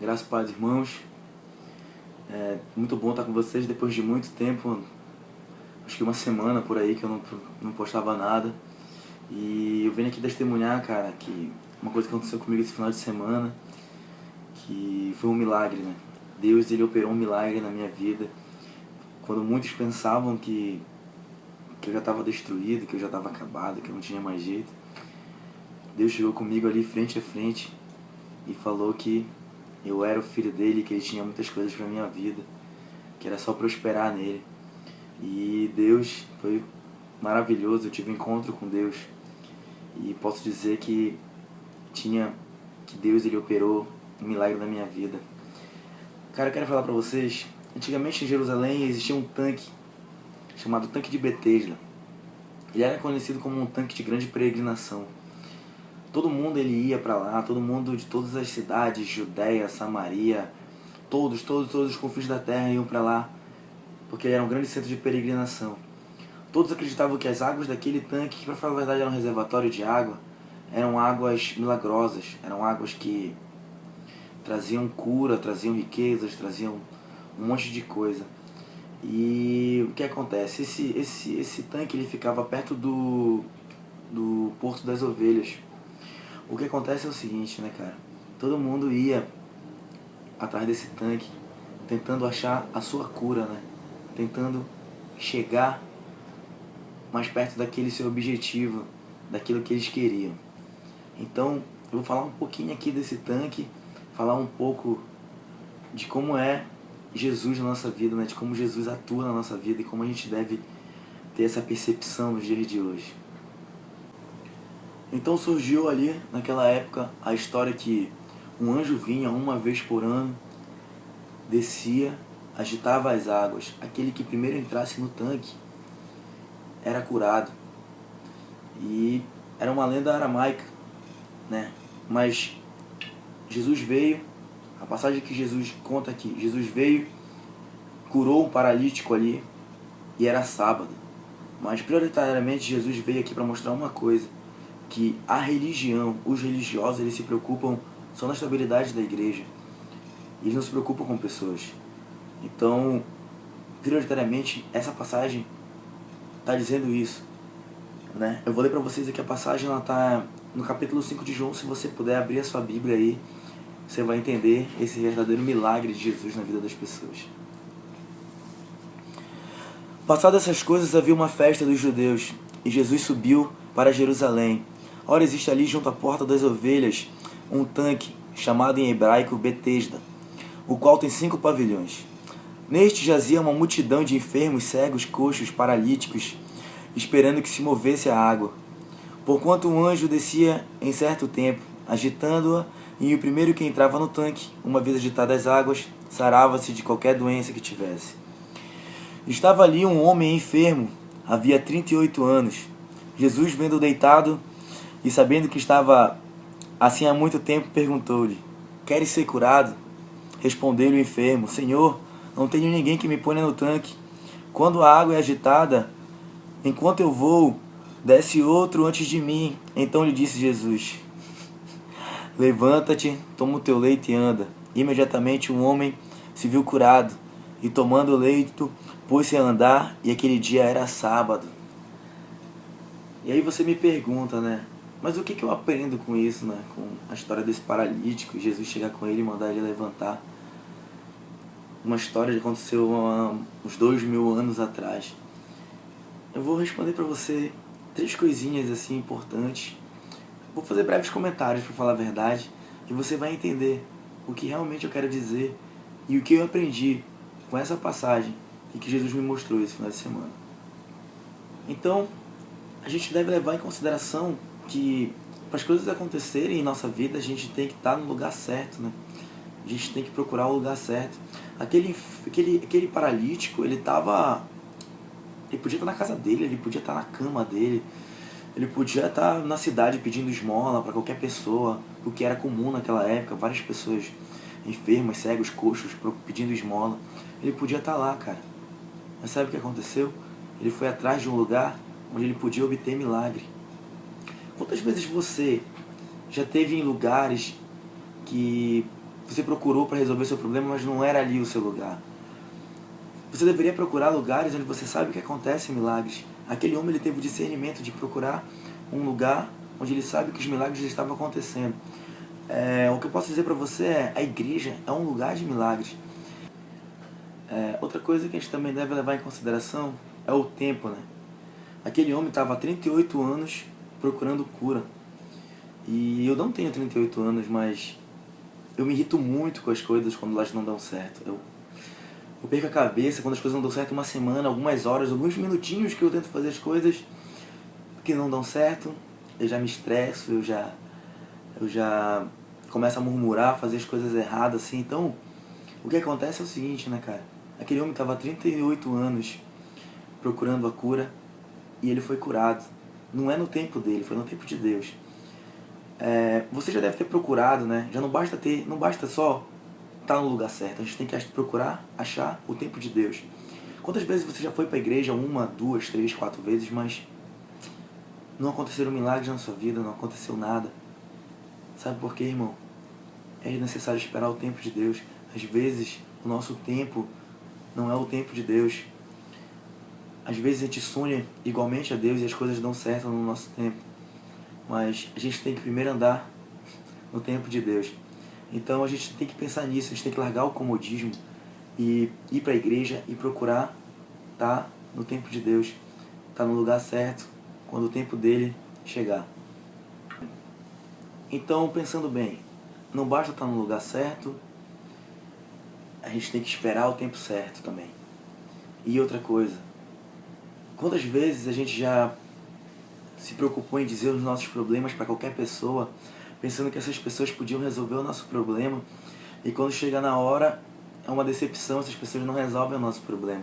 Graças a Deus, irmãos. Muito bom estar com vocês depois de muito tempo, acho que uma semana por aí que eu não postava nada. E eu venho aqui testemunhar, cara, que uma coisa que aconteceu comigo esse final de semana, que foi um milagre, né? Deus, ele operou um milagre na minha vida. Quando muitos pensavam que eu já estava destruído, que eu já estava acabado, que eu não tinha mais jeito, Deus chegou comigo ali frente a frente e falou que eu era o filho dele, que ele tinha muitas coisas para minha vida, que era só prosperar nele. E Deus foi maravilhoso, eu tive um encontro com Deus e posso dizer que Deus, ele operou um milagre na minha vida. Cara, eu quero falar pra vocês, antigamente em Jerusalém existia um tanque chamado Tanque de Betesda. Ele era conhecido como um tanque de grande peregrinação. Todo mundo ele ia para lá, todo mundo de todas as cidades, Judéia, Samaria, todos os confins da terra iam para lá, porque ele era um grande centro de peregrinação. Todos acreditavam que as águas daquele tanque, que para falar a verdade era um reservatório de água, eram águas milagrosas, eram águas que traziam cura, traziam riquezas, traziam um monte de coisa. E o que acontece? Esse tanque ele ficava perto do Porto das Ovelhas. O que acontece é o seguinte, né, cara? Todo mundo ia atrás desse tanque, tentando achar a sua cura, né? Tentando chegar mais perto daquele seu objetivo, daquilo que eles queriam. Então, eu vou falar um pouquinho aqui desse tanque, falar um pouco de como é Jesus na nossa vida, né? De como Jesus atua na nossa vida e como a gente deve ter essa percepção nos dias de hoje. Então surgiu ali, naquela época, a história que um anjo vinha uma vez por ano, descia, agitava as águas. Aquele que primeiro entrasse no tanque era curado. E era uma lenda aramaica, né? Mas Jesus veio, a passagem que Jesus conta aqui, Jesus veio, curou um paralítico ali e era sábado. Mas prioritariamente Jesus veio aqui para mostrar uma coisa, que a religião, os religiosos, eles se preocupam só na estabilidade da igreja. Eles não se preocupam com pessoas. Então, prioritariamente, essa passagem está dizendo isso, né? Eu vou ler para vocês aqui a passagem, ela está no capítulo 5 de João. Se você puder abrir a sua Bíblia aí, você vai entender esse verdadeiro milagre de Jesus na vida das pessoas. Passadas essas coisas, havia uma festa dos judeus, e Jesus subiu para Jerusalém. Ora, existe ali junto à porta das ovelhas um tanque, chamado em hebraico Betesda, o qual tem 5 pavilhões. Neste jazia uma multidão de enfermos, cegos, coxos, paralíticos, esperando que se movesse a água. Porquanto um anjo descia em certo tempo, agitando-a, e o primeiro que entrava no tanque, uma vez agitadas as águas, sarava-se de qualquer doença que tivesse. Estava ali um homem enfermo, havia 38 anos. Jesus, vendo-o deitado e sabendo que estava assim há muito tempo, perguntou-lhe: Queres ser curado? Respondeu-lhe o enfermo: Senhor, não tenho ninguém que me ponha no tanque. Quando a água é agitada, enquanto eu vou, desce outro antes de mim. Então lhe disse Jesus: Levanta-te, toma o teu leito e anda. Imediatamente um homem se viu curado, e tomando o leito, pôs-se a andar, e aquele dia era sábado. E aí você me pergunta, né? Mas o que eu aprendo com isso, né? Com a história desse paralítico, Jesus chegar com ele e mandar ele levantar. Uma história que aconteceu há uns 2000 anos atrás. Eu vou responder pra você 3 coisinhas assim importantes. Vou fazer breves comentários para falar a verdade, e você vai entender o que realmente eu quero dizer e o que eu aprendi com essa passagem e que Jesus me mostrou esse final de semana. Então, a gente deve levar em consideração que para as coisas acontecerem em nossa vida, a gente tem que estar no lugar certo, né? A gente tem que procurar o lugar certo. Aquele paralítico, ele podia estar na casa dele, ele podia estar na cama dele, ele podia estar na cidade pedindo esmola para qualquer pessoa, o que era comum naquela época, várias pessoas enfermas, cegos, coxos, pedindo esmola. Ele podia estar lá, cara. Mas sabe o que aconteceu? Ele foi atrás de um lugar onde ele podia obter milagre. Quantas vezes você já esteve em lugares que Você procurou para resolver seu problema, mas não era ali o seu lugar. Você deveria procurar lugares onde você sabe que acontecem milagres. Aquele homem, ele teve o discernimento de procurar um lugar onde ele sabe que os milagres estavam acontecendo. O que eu posso dizer para você é, a igreja é um lugar de milagres. Outra coisa que a gente também deve levar em consideração é o tempo, né? Aquele homem estava há 38 anos procurando cura. E eu não tenho 38 anos, mas eu me irrito muito com as coisas quando elas não dão certo. Eu perco a cabeça quando as coisas não dão certo uma semana, algumas horas, alguns minutinhos que eu tento fazer as coisas que não dão certo. Eu já me estresso, eu já começo a murmurar, fazer as coisas erradas, assim. Então, o que acontece é o seguinte, né, cara? Aquele homem estava há 38 anos procurando a cura e ele foi curado. Não é no tempo dele, foi no tempo de Deus. Você já deve ter procurado, né? Já não basta só estar no lugar certo. A gente tem que procurar achar o tempo de Deus. Quantas vezes você já foi para a igreja? 1, 2, 3, 4 vezes, mas não aconteceram milagres na sua vida, não aconteceu nada. Sabe por quê, irmão? É necessário esperar o tempo de Deus. Às vezes, o nosso tempo não é o tempo de Deus. Às vezes a gente sonha igualmente a Deus e as coisas dão certo no nosso tempo. Mas a gente tem que primeiro andar no tempo de Deus. Então a gente tem que pensar nisso, a gente tem que largar o comodismo e ir para a igreja e procurar estar no tempo de Deus, estar no lugar certo, quando o tempo dele chegar. Então, pensando bem, não basta estar no lugar certo, a gente tem que esperar o tempo certo também. E outra coisa, quantas vezes a gente já se preocupou em dizer os nossos problemas para qualquer pessoa, pensando que essas pessoas podiam resolver o nosso problema, e quando chega na hora, é uma decepção, essas pessoas não resolvem o nosso problema.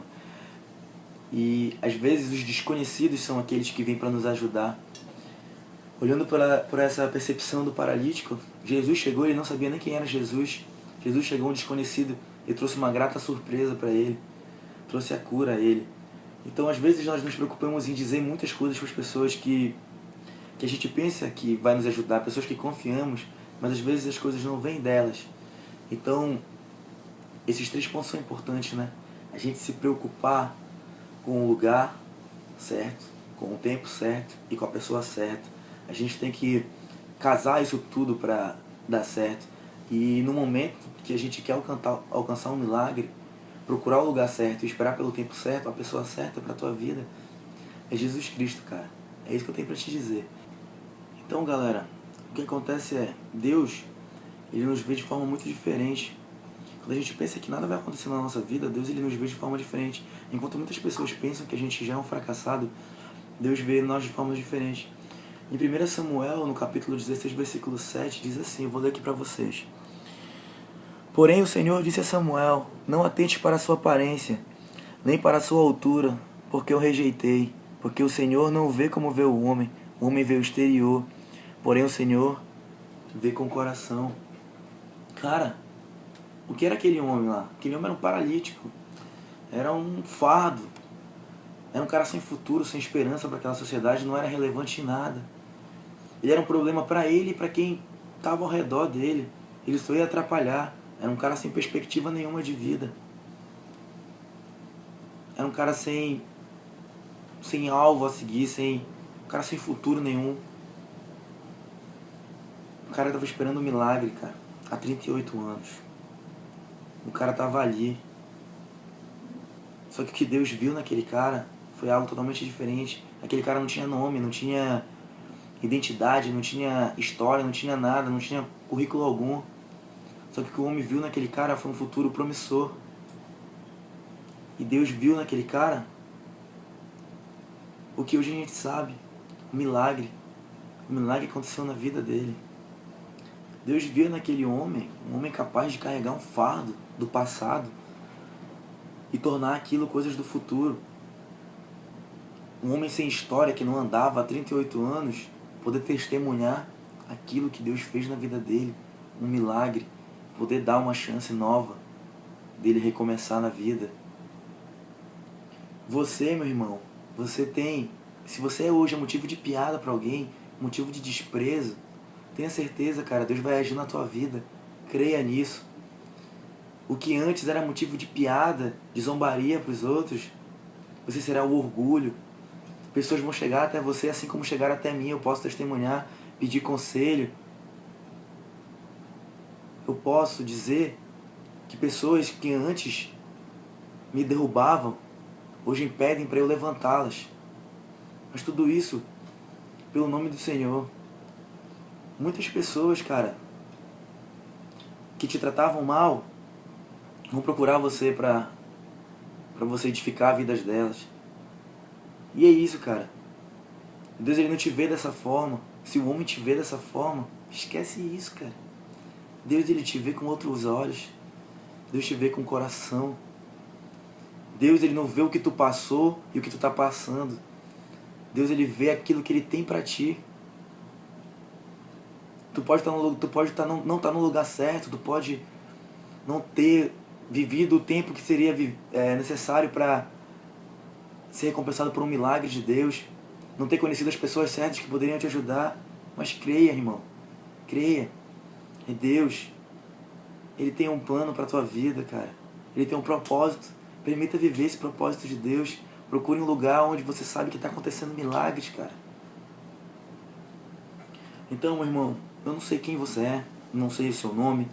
E às vezes os desconhecidos são aqueles que vêm para nos ajudar. Olhando por essa percepção do paralítico, Jesus chegou, ele não sabia nem quem era Jesus. Jesus chegou um desconhecido e trouxe uma grata surpresa para ele, trouxe a cura a ele. Então às vezes nós nos preocupamos em dizer muitas coisas para as pessoas que a gente pensa que vai nos ajudar, pessoas que confiamos, mas às vezes as coisas não vêm delas. Então, esses 3 pontos são importantes, né? A gente se preocupar com o lugar certo, com o tempo certo e com a pessoa certa. A gente tem que casar isso tudo para dar certo. E no momento que a gente quer alcançar um milagre, procurar o lugar certo e esperar pelo tempo certo, a pessoa certa para a tua vida, é Jesus Cristo, cara. É isso que eu tenho para te dizer. Então, galera, o que acontece é, Deus, ele nos vê de forma muito diferente. Quando a gente pensa que nada vai acontecer na nossa vida, Deus, ele nos vê de forma diferente. Enquanto muitas pessoas pensam que a gente já é um fracassado, Deus vê nós de forma diferente. Em 1 Samuel, no capítulo 16, versículo 7, diz assim, eu vou ler aqui para vocês. Porém o Senhor disse a Samuel, não atente para a sua aparência, nem para a sua altura, porque eu rejeitei. Porque o Senhor não vê como vê o homem vê o exterior, porém o Senhor vê com o coração. Cara, o que era aquele homem lá? Aquele homem era um paralítico, era um fardo, era um cara sem futuro, sem esperança para aquela sociedade, não era relevante em nada. Ele era um problema para ele e para quem estava ao redor dele, ele só ia atrapalhar. Era um cara sem perspectiva nenhuma de vida. Era um cara sem alvo a seguir, um cara sem futuro nenhum. O cara estava esperando um milagre, cara, há 38 anos. O cara estava ali. Só que o que Deus viu naquele cara foi algo totalmente diferente. Aquele cara não tinha nome, não tinha identidade, não tinha história, não tinha nada, não tinha currículo algum. Só que o que o homem viu naquele cara foi um futuro promissor. E Deus viu naquele cara o que hoje a gente sabe, um milagre. Um milagre aconteceu na vida dele. Deus viu naquele homem, um homem capaz de carregar um fardo do passado e tornar aquilo coisas do futuro. Um homem sem história que não andava há 38 anos, poder testemunhar aquilo que Deus fez na vida dele, um milagre, poder dar uma chance nova dele recomeçar na vida. Você, meu irmão, se você hoje é motivo de piada para alguém, motivo de desprezo, tenha certeza, cara, Deus vai agir na tua vida. Creia nisso. O que antes era motivo de piada, de zombaria para os outros, você será o orgulho. Pessoas vão chegar até você assim como chegaram até mim. Eu posso testemunhar, pedir conselho. Eu posso dizer que pessoas que antes me derrubavam, hoje impedem para eu levantá-las. Mas tudo isso pelo nome do Senhor. Muitas pessoas, cara, que te tratavam mal, vão procurar você para você edificar a vida delas. E é isso, cara. Deus, ele não te vê dessa forma. Se o homem te vê dessa forma, esquece isso, cara. Deus, ele te vê com outros olhos. Deus te vê com o coração. Deus, ele não vê o que tu passou e o que tu tá passando. Deus, ele vê aquilo que ele tem para ti. Tu pode não estar no lugar certo, tu pode não ter vivido o tempo que seria necessário para ser recompensado por um milagre de Deus, não ter conhecido as pessoas certas que poderiam te ajudar, mas creia, irmão, creia. É Deus, ele tem um plano para a tua vida, cara. Ele tem um propósito. Permita viver esse propósito de Deus. Procure um lugar onde você sabe que está acontecendo milagres, cara. Então, meu irmão, eu não sei quem você é, não sei o seu nome,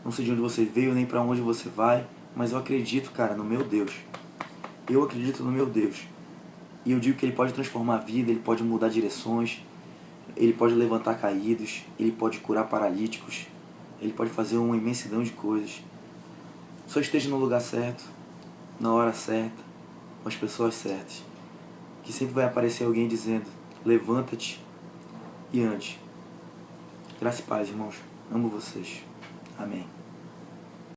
não sei de onde você veio, nem para onde você vai, mas eu acredito, cara, no meu Deus. Eu acredito no meu Deus. E eu digo que ele pode transformar a vida, ele pode mudar direções, ele pode levantar caídos, ele pode curar paralíticos, ele pode fazer uma imensidão de coisas. Só esteja no lugar certo, na hora certa, com as pessoas certas. Que sempre vai aparecer alguém dizendo: levanta-te e ande. Graça e paz, irmãos. Amo vocês. Amém.